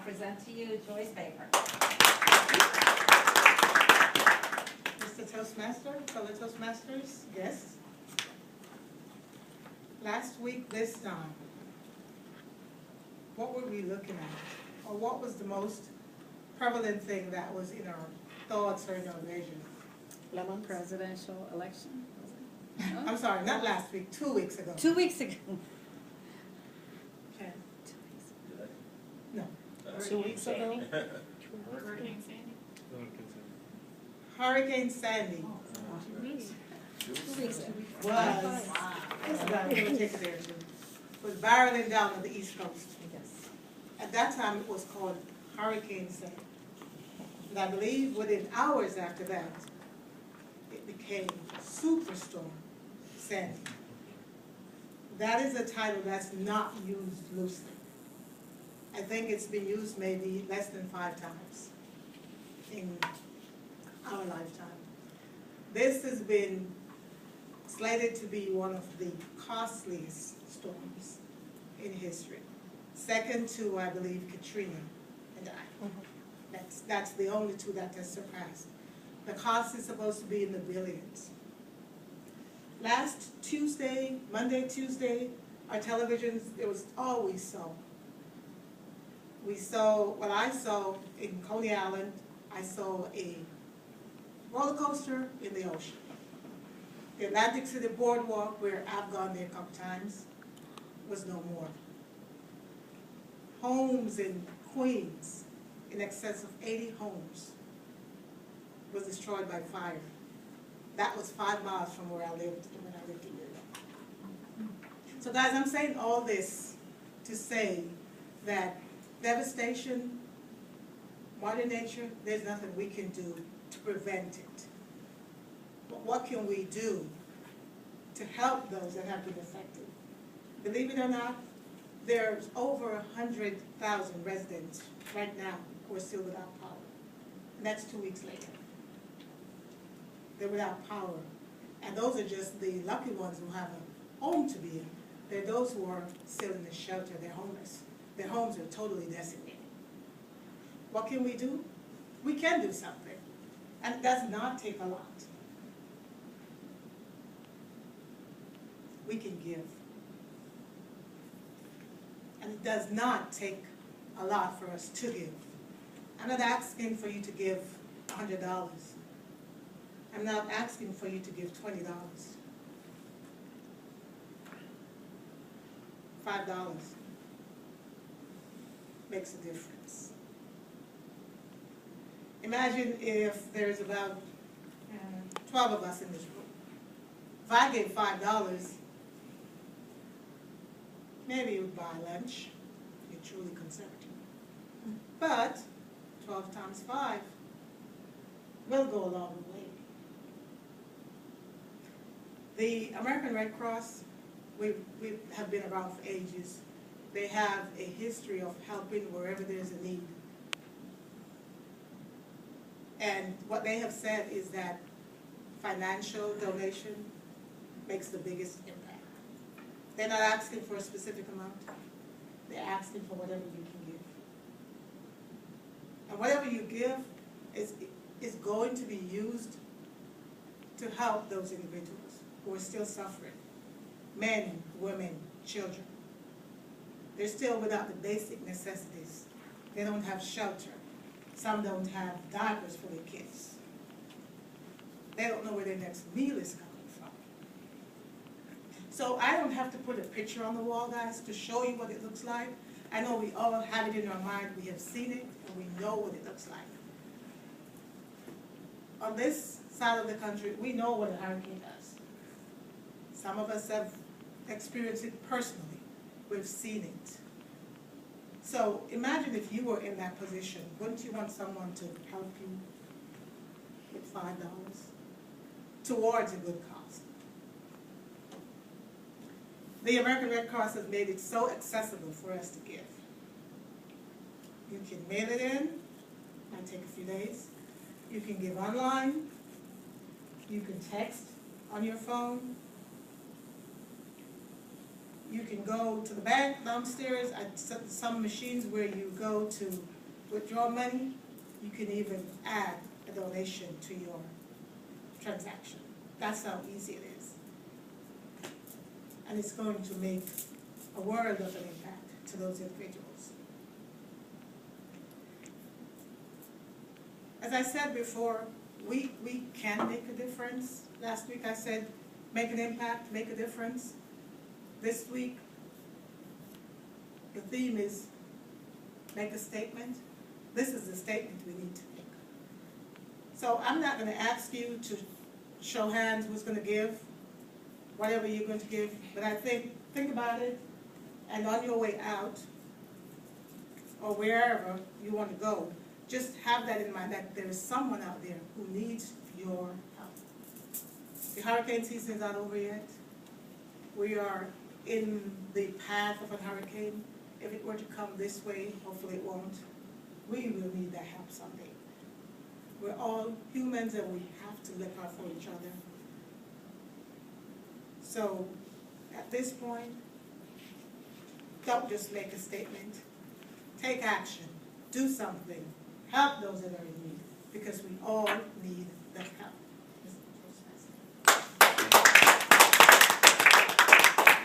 present to you Joyce Baker. Mr. Toastmaster, fellow Toastmasters, guests. Last week, this time, what were we looking at? Or what was the most prevalent thing that was in our thoughts or in our vision? Lemon presidential election, was it? I'm sorry, not last week, 2 weeks ago. 2 weeks ago. Okay. No. 2 weeks ago? Hurricane Sandy. Hurricane Sandy 2 weeks ago. was, I'm gonna take it there too, was barreling down on the East Coast. Yes. At that time, it was called Hurricane Sandy. And I believe within hours after that, it became Superstorm Sandy. That is a title that's not used loosely. I think it's been used maybe less than 5 times in our lifetime. This has been slated to be one of the costliest storms in history. Second to, I believe, Katrina and I. That's the only two that has surpassed. The cost is supposed to be in the billions. Last Tuesday, Monday, Tuesday, our televisions, it was all we saw. We saw, what I saw in Coney Island, I saw a roller coaster in the ocean. The Atlantic City Boardwalk, where I've gone there a couple times, was no more. Homes in Queens, in excess of 80 homes, was destroyed by fire. That was 5 miles from where I lived when I lived in New York. So guys, I'm saying all this to say that devastation, Mother Nature, there's nothing we can do to prevent it. But what can we do to help those that have been affected? Believe it or not, there's over 100,000 residents right now who are still without power. And that's 2 weeks later. They're without power. And those are just the lucky ones who have a home to be in. There are those who are still in the shelter, they're homeless. Their homes are totally decimated. What can we do? We can do something. And it does not take a lot. We can give. And it does not take a lot for us to give. I'm not asking for you to give $100. I'm not asking for you to give $20. $5 makes a difference. Imagine if there's about 12 of us in this room. If I gave $5, maybe you would buy lunch, if you're truly conservative. But 12 times 5 will go a long way. The American Red Cross, we have been around for ages. They have a history of helping wherever there's a need. And what they have said is that financial donation makes the biggest impact. They're not asking for a specific amount. They're asking for whatever you can give. And whatever you give is going to be used to help those individuals who are still suffering. Men, women, children. They're still without the basic necessities. They don't have shelter. Some don't have diapers for their kids. They don't know where their next meal is coming from. So I don't have to put a picture on the wall, guys, to show you what it looks like. I know we all have it in our mind. We have seen it, and we know what it looks like. On this side of the country, we know what a hurricane does. Some of us have experienced it personally. We've seen it. So imagine if you were in that position. Wouldn't you want someone to help you with $5 towards a good cause? The American Red Cross has made it so accessible for us to give. You can mail it in. It might take a few days. You can give online. You can text on your phone. You can go to the bank downstairs, at some machines where you go to withdraw money, you can even add a donation to your transaction. That's how easy it is. And it's going to make a world of an impact to those individuals. As I said before, we can make a difference. Last week I said, make an impact, make a difference. This week, the theme is make a statement. This is the statement we need to make. So I'm not going to ask you to show hands who's going to give, whatever you're going to give, but I think about it, and on your way out, or wherever you want to go, just have that in mind, that there is someone out there who needs your help. The hurricane season is not over yet. We are in the path of a hurricane. If it were to come this way, hopefully it won't, we will need that help someday. We're all humans and we have to look out for each other. So at this point, don't just make a statement. Take action. Do something. Help those that are in need, because we all need the help.